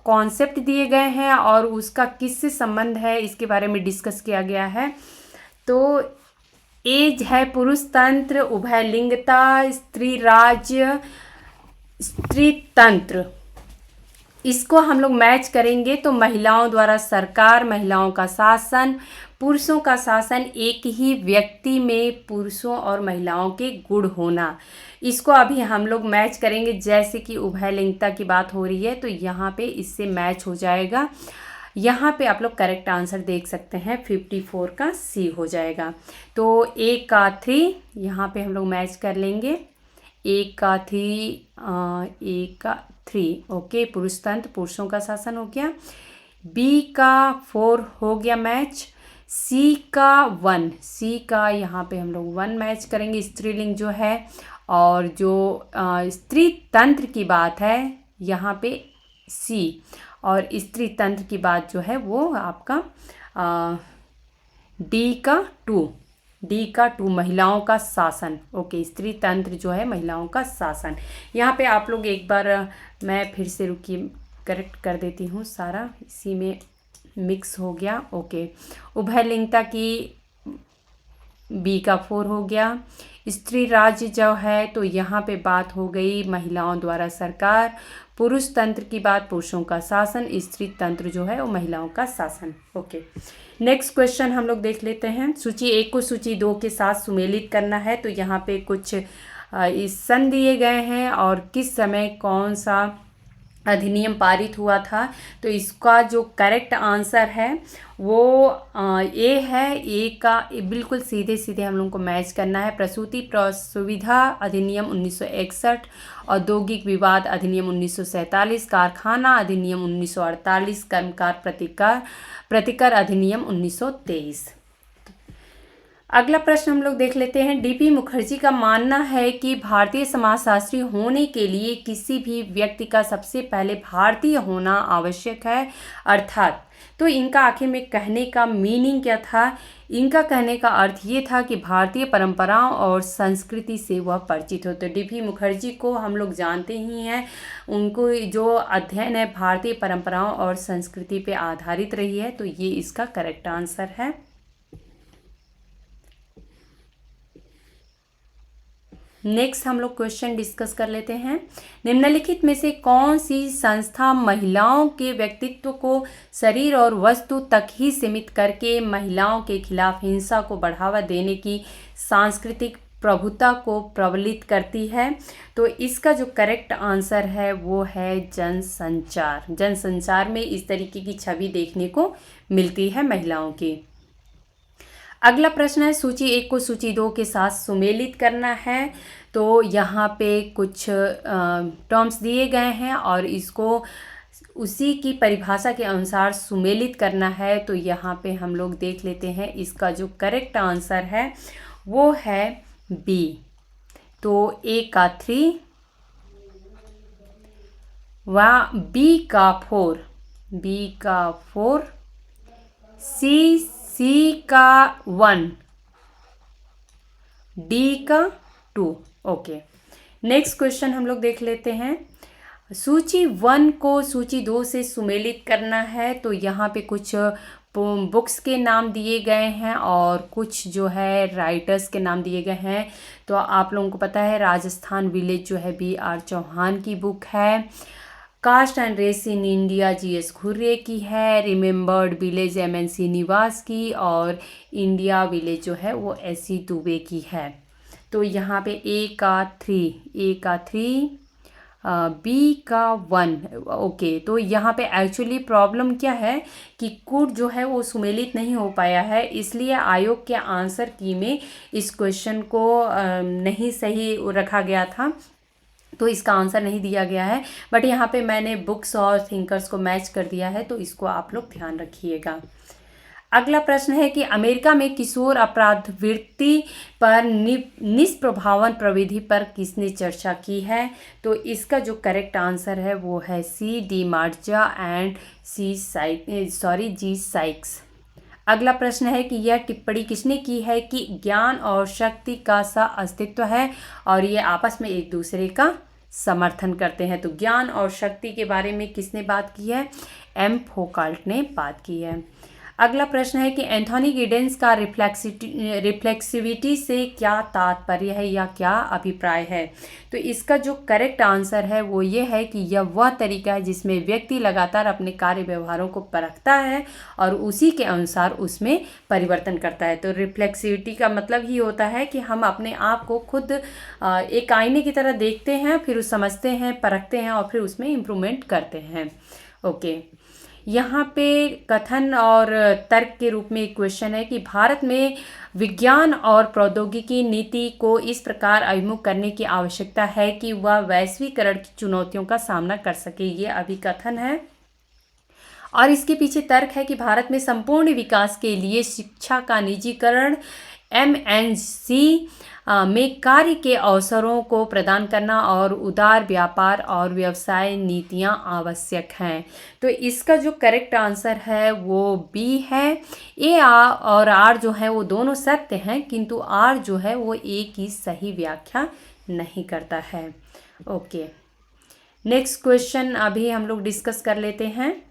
कॉन्सेप्ट दिए गए हैं और उसका किससे संबंध है इसके बारे में डिस्कस किया गया है। तो एज है पुरुष तंत्र, उभयलिंगता, स्त्री राज्य, स्त्री तंत्र। इसको हम लोग मैच करेंगे तो महिलाओं द्वारा सरकार, महिलाओं का शासन, पुरुषों का शासन, एक ही व्यक्ति में पुरुषों और महिलाओं के गुण होना, इसको अभी हम लोग मैच करेंगे। जैसे कि उभयलिंगता की बात हो रही है तो यहाँ पे इससे मैच हो जाएगा। यहाँ पे आप लोग करेक्ट आंसर देख सकते हैं 54 का सी हो जाएगा। तो 1 का 3 यहाँ पे हम लोग मैच कर लेंगे। 1 का 3 ओके, पुरुष तंत्र, पुरुषों का शासन हो गया। बी का 4 हो गया मैच। सी का 1, सी का यहाँ पे हम लोग 1 मैच करेंगे, स्त्रीलिंग जो है। और जो स्त्री तंत्र की बात है यहाँ पे सी, और स्त्री तंत्र की बात जो है वो आपका डी का 2 महिलाओं का शासन। ओके, स्त्री तंत्र जो है महिलाओं का शासन। यहाँ पे आप लोग एक बार मैं फिर से रुकिए, करेक्ट कर देती हूँ, सारा इसी में मिक्स हो गया। ओके, उभयलिंगता की बी का 4 हो गया। स्त्री राज्य जो है तो यहाँ पे बात हो गई महिलाओं द्वारा सरकार, पुरुष तंत्र की बात पुरुषों का शासन, स्त्री तंत्र जो है वो महिलाओं का शासन। ओके, नेक्स्ट क्वेश्चन हम लोग देख लेते हैं। सूची 1 को सूची 2 के साथ सुमेलित करना है। तो यहाँ पे कुछ इस सन दिए गए हैं और किस समय कौन सा अधिनियम पारित हुआ था। तो इसका जो करेक्ट आंसर है वो ए है। ए का बिल्कुल सीधे सीधे हम लोग को मैच करना है। प्रसूति सुविधा अधिनियम 1961, औद्योगिक विवाद अधिनियम 1947, कारखाना अधिनियम 1948, कर्मकार प्रतिकर अधिनियम 1923। अगला प्रश्न हम लोग देख लेते हैं। डीपी मुखर्जी का मानना है कि भारतीय समाजशास्त्री होने के लिए किसी भी व्यक्ति का सबसे पहले भारतीय होना आवश्यक है, अर्थात तो इनका आखिर में कहने का मीनिंग क्या था? इनका कहने का अर्थ ये था कि भारतीय परंपराओं और संस्कृति से वह परिचित हो। तो डीपी मुखर्जी को हम लोग जानते ही हैं, उनको जो अध्ययन है भारतीय परंपराओं और संस्कृति पे आधारित रही है। तो ये इसका करेक्ट आंसर है। नेक्स्ट हम लोग क्वेश्चन डिस्कस कर लेते हैं। निम्नलिखित में से कौन सी संस्था महिलाओं के व्यक्तित्व को शरीर और वस्तु तक ही सीमित करके महिलाओं के खिलाफ हिंसा को बढ़ावा देने की सांस्कृतिक प्रभुता को प्रबलित करती है? तो इसका जो करेक्ट आंसर है वो है जनसंचार। जनसंचार में इस तरीके की छवि देखने को मिलती है महिलाओं की। अगला प्रश्न है, सूची 1 को सूची 2 के साथ सुमेलित करना है। तो यहाँ पे कुछ टर्म्स दिए गए हैं और इसको उसी की परिभाषा के अनुसार सुमेलित करना है। तो यहाँ पे हम लोग देख लेते हैं, इसका जो करेक्ट आंसर है वो है बी। तो ए का 3 व बी का 4, सी का 1, डी का 2। ओके, नेक्स्ट क्वेश्चन हम लोग देख लेते हैं। सूची 1 को सूची 2 से सुमेलित करना है। तो यहाँ पे कुछ बुक्स के नाम दिए गए हैं और कुछ जो है राइटर्स के नाम दिए गए हैं। तो आप लोगों को पता है राजस्थान विलेज जो है B.R. चौहान की बुक है। Caste and race in India G.S. Ghurye की है। Remembered village M.N. श्रीनिवास की, और इंडिया विलेज जो है वो S.C. दुबे की है। तो यहाँ पे ए का 3, बी का 1। ओके, तो यहाँ पे एक्चुअली प्रॉब्लम क्या है कि कूट जो है वो सुमेलित नहीं हो पाया है, इसलिए आयोग के आंसर की में इस क्वेश्चन को नहीं सही रखा गया था। तो इसका आंसर नहीं दिया गया है, बट यहाँ पे मैंने बुक्स और थिंकर्स को मैच कर दिया है, तो इसको आप लोग ध्यान रखिएगा। अगला प्रश्न है कि अमेरिका में किशोर अपराधवृत्ति पर निष्प्रभावन प्रविधि पर किसने चर्चा की है? तो इसका जो करेक्ट आंसर है वो है सी, डी मार्जा एंड जी साइक्स। अगला प्रश्न है कि यह टिप्पणी किसने की है कि ज्ञान और शक्ति का सह अस्तित्व है और ये आपस में एक दूसरे का समर्थन करते हैं। तो ज्ञान और शक्ति के बारे में किसने बात की है? एम फोकाल्ट ने बात की है। अगला प्रश्न है कि एंथोनी गिडेंस का रिफ्लेक्सिविटी से क्या तात्पर्य है या क्या अभिप्राय है? तो इसका जो करेक्ट आंसर है वो ये है कि यह वह तरीका है जिसमें व्यक्ति लगातार अपने कार्य व्यवहारों को परखता है और उसी के अनुसार उसमें परिवर्तन करता है। तो रिफ्लेक्सिविटी का मतलब ही होता है कि हम अपने आप को खुद एक आईने की तरह देखते हैं, फिर उस समझते हैं, परखते हैं और फिर उसमें इम्प्रूवमेंट करते हैं। ओके, यहाँ पे कथन और तर्क के रूप में एक क्वेश्चन है कि भारत में विज्ञान और प्रौद्योगिकी नीति को इस प्रकार अभिमुख करने की आवश्यकता है कि वह वैश्वीकरण की चुनौतियों का सामना कर सके। ये अभिकथन है और इसके पीछे तर्क है कि भारत में संपूर्ण विकास के लिए शिक्षा का निजीकरण, MNC में कार्य के अवसरों को प्रदान करना और उदार व्यापार और व्यवसाय नीतियां आवश्यक हैं। तो इसका जो करेक्ट आंसर है वो बी है। ए और आर जो है वो दोनों सत्य हैं, किंतु आर जो है वो ए की सही व्याख्या नहीं करता है। ओके, नेक्स्ट क्वेश्चन अभी हम लोग डिस्कस कर लेते हैं।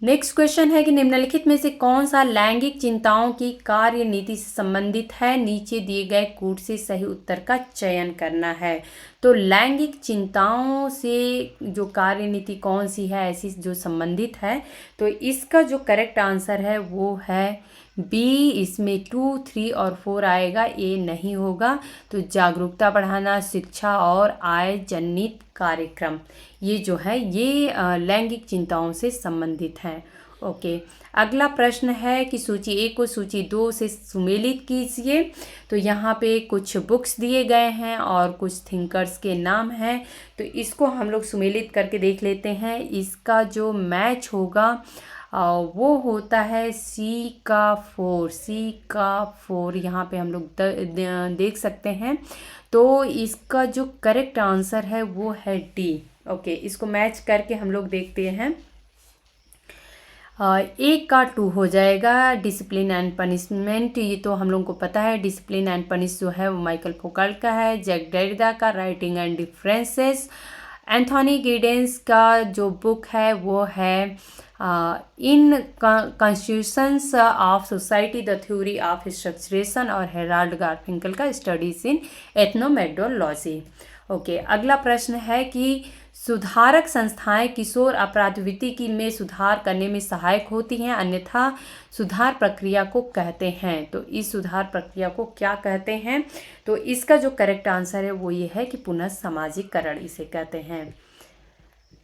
नेक्स्ट क्वेश्चन है कि निम्नलिखित में से कौन सा लैंगिक चिंताओं की कार्य नीति से संबंधित है? नीचे दिए गए कूट से सही उत्तर का चयन करना है। तो लैंगिक चिंताओं से जो कार्य नीति कौन सी है ऐसी जो संबंधित है? तो इसका जो करेक्ट आंसर है वो है बी। इसमें 2, 3 और 4 आएगा, ए नहीं होगा। तो जागरूकता बढ़ाना, शिक्षा और आय जनित कार्यक्रम, ये जो है ये लैंगिक चिंताओं से संबंधित हैं। ओके, अगला प्रश्न है कि सूची 1 को सूची 2 से सुमेलित कीजिए। तो यहाँ पे कुछ बुक्स दिए गए हैं और कुछ थिंकर्स के नाम हैं, तो इसको हम लोग सुमेलित करके देख लेते हैं। इसका जो मैच होगा वो होता है सी का 4 यहाँ पे हम लोग देख सकते हैं। तो इसका जो करेक्ट आंसर है वो है डी। ओके, इसको मैच करके हम लोग देखते हैं। 1 का 2 हो जाएगा डिसिप्लिन एंड पनिशमेंट, ये तो हम लोगों को पता है। डिसिप्लिन एंड पनिश जो है वो माइकल फोकाल्ट का है। जैक डेरिडा का writing and differences. Anthony Giddens का जो बुक है वो है in constitutions of society the theory of structuration और हेराल्ड गारफिंकल का स्टडीज इन एथनोमेट्रोलॉजी। ओके, अगला प्रश्न है कि सुधारक संस्थाएं किशोर अपराधवृत्ति में सुधार करने में सहायक होती हैं, अन्यथा सुधार प्रक्रिया को कहते हैं। तो इस सुधार प्रक्रिया को क्या कहते हैं? तो इसका जो करेक्ट आंसर है वो ये है कि पुनः सामाजिकरण इसे कहते हैं।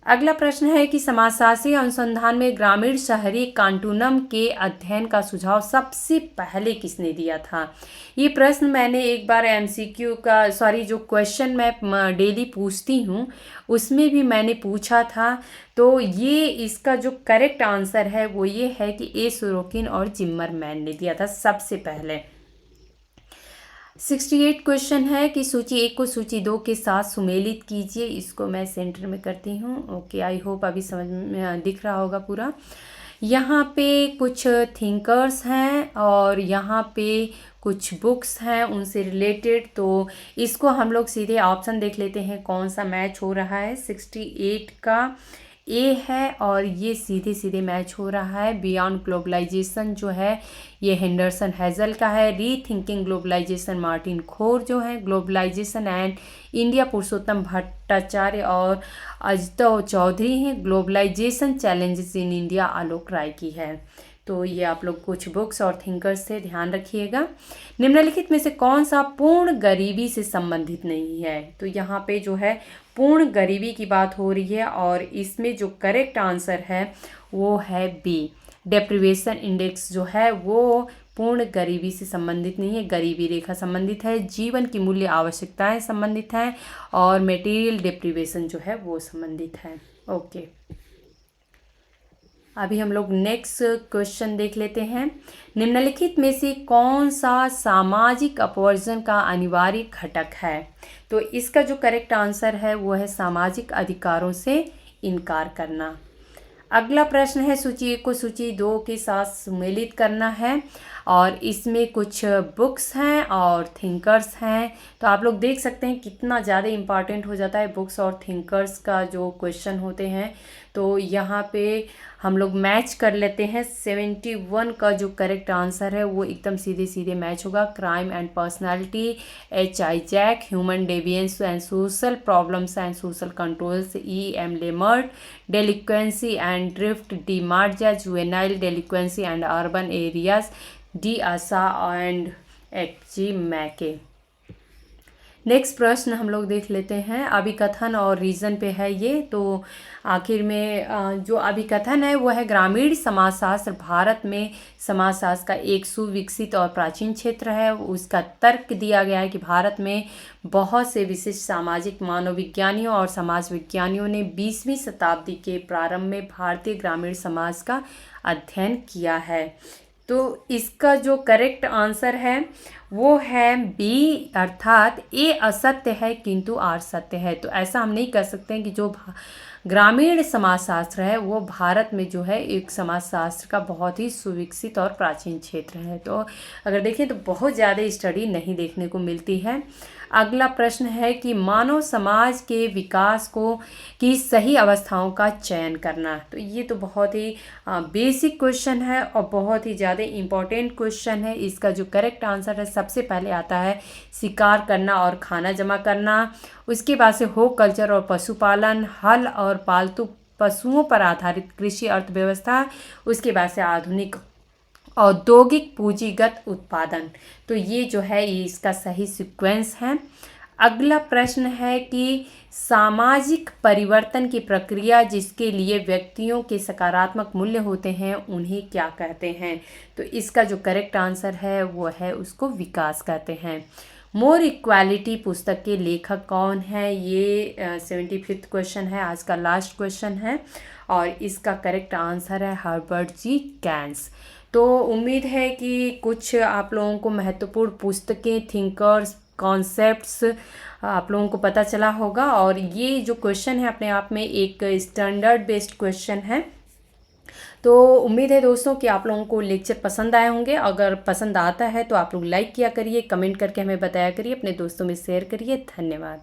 अगला प्रश्न है कि समाजशास्त्रीय अनुसंधान में ग्रामीण शहरी कांटूनम के अध्ययन का सुझाव सबसे पहले किसने दिया था? ये प्रश्न मैंने एक बार MCQ का जो क्वेश्चन मैं डेली पूछती हूँ उसमें भी मैंने पूछा था। तो ये इसका जो करेक्ट आंसर है वो ये है कि ए सोरोकिन और जिम्मरमैन ने दिया था सबसे पहले। 68 क्वेश्चन है कि सूची 1 को सूची 2 के साथ सुमेलित कीजिए। इसको मैं सेंटर में करती हूँ। ओके, आई होप अभी समझ में दिख रहा होगा पूरा। यहाँ पे कुछ थिंकर्स हैं और यहाँ पे कुछ बुक्स हैं उनसे रिलेटेड, तो इसको हम लोग सीधे ऑप्शन देख लेते हैं कौन सा मैच हो रहा है। 68 का ए है और ये सीधे सीधे मैच हो रहा है। बियॉन्ड ग्लोबलाइजेशन जो है ये हेंडरसन हेजल का है। रीथिंकिंग ग्लोबलाइजेशन मार्टिन खोर जो है। ग्लोबलाइजेशन एंड इंडिया पुरुषोत्तम भट्टाचार्य और अजतव चौधरी हैं। Globalisation challenges in India Alok Rai की है। तो ये आप लोग कुछ बुक्स और थिंकर्स से ध्यान रखिएगा। निम्नलिखित में से कौन सा पूर्ण गरीबी से संबंधित नहीं है? तो यहाँ पे जो है पूर्ण गरीबी की बात हो रही है और इसमें जो करेक्ट आंसर है वो है बी। डेप्रिवेशन इंडेक्स जो है वो पूर्ण गरीबी से संबंधित नहीं है, गरीबी रेखा संबंधित है। जीवन की मूल्य आवश्यकताएं संबंधित हैं और मटेरियल डिप्रीवेशन जो है वो संबंधित है। ओके, अभी हम लोग नेक्स्ट क्वेश्चन देख लेते हैं। निम्नलिखित में से कौन सा सामाजिक अपवर्जन का अनिवार्य घटक है? तो इसका जो करेक्ट आंसर है वो है सामाजिक अधिकारों से इनकार करना। अगला प्रश्न है सूची 1 को सूची 2 के साथ सम्मिलित करना है और इसमें कुछ बुक्स हैं और थिंकर्स हैं। तो आप लोग देख सकते हैं कितना ज़्यादा इम्पॉर्टेंट हो जाता है बुक्स और थिंकर्स का जो क्वेश्चन होते हैं। तो यहाँ पे हम लोग मैच कर लेते हैं। 71 का जो करेक्ट आंसर है वो एकदम सीधे सीधे मैच होगा। Crime and personality, H.I. Jack, human deviance and social problems and social controls, E.M. Lemert, delinquency and drift, D Matza, juvenile delinquency and urban areas, D आसा एंड H.G. मैके। नेक्स्ट प्रश्न हम लोग देख लेते हैं। अभिकथन और reason पे है ये। तो आखिर में जो अभिकथन है वो है ग्रामीण समाजशास्त्र भारत में समाजशास्त्र का एक सुविकसित और प्राचीन क्षेत्र है। उसका तर्क दिया गया है कि भारत में बहुत से विशिष्ट सामाजिक मानवविज्ञानियों और समाज विज्ञानियों ने 20वीं शताब्दी के प्रारंभ में भारतीय ग्रामीण समाज का अध्ययन किया है। तो इसका जो करेक्ट आंसर है वो है बी, अर्थात ए असत्य है किंतु आर सत्य है। तो ऐसा हम नहीं कर सकते हैं कि जो ग्रामीण समाजशास्त्र है वो भारत में जो है एक समाजशास्त्र का बहुत ही सुविकसित और प्राचीन क्षेत्र है। तो अगर देखें तो बहुत ज़्यादा स्टडी नहीं देखने को मिलती है। अगला प्रश्न है कि मानव समाज के विकास को की सही अवस्थाओं का चयन करना। तो ये तो बहुत ही बेसिक क्वेश्चन है और बहुत ही ज़्यादा इम्पोर्टेंट क्वेश्चन है। इसका जो करेक्ट आंसर है सबसे पहले आता है शिकार करना और खाना जमा करना। उसके बाद से हो कल्चर और पशुपालन, हल और पालतू पशुओं पर आधारित कृषि अर्थव्यवस्था, उसके बाद से आधुनिक औद्योगिक पूंजीगत उत्पादन। तो ये जो है ये इसका सही सीक्वेंस है। अगला प्रश्न है कि सामाजिक परिवर्तन की प्रक्रिया जिसके लिए व्यक्तियों के सकारात्मक मूल्य होते हैं उन्हें क्या कहते हैं? तो इसका जो करेक्ट आंसर है वो है उसको विकास कहते हैं। मोर इक्वालिटी पुस्तक के लेखक कौन है? ये 75th क्वेश्चन है, आज का लास्ट क्वेश्चन है और इसका करेक्ट आंसर है हर्बर्ट जी कैन्स। तो उम्मीद है कि कुछ आप लोगों को महत्वपूर्ण पुस्तकें, थिंकर्स, कॉन्सेप्ट्स आप लोगों को पता चला होगा और ये जो क्वेश्चन है अपने आप में एक स्टैंडर्ड बेस्ड क्वेश्चन है। तो उम्मीद है दोस्तों कि आप लोगों को लेक्चर पसंद आए होंगे। अगर पसंद आता है तो आप लोग लाइक किया करिए, कमेंट करके हमें बताया करिए, अपने दोस्तों में शेयर करिए। धन्यवाद।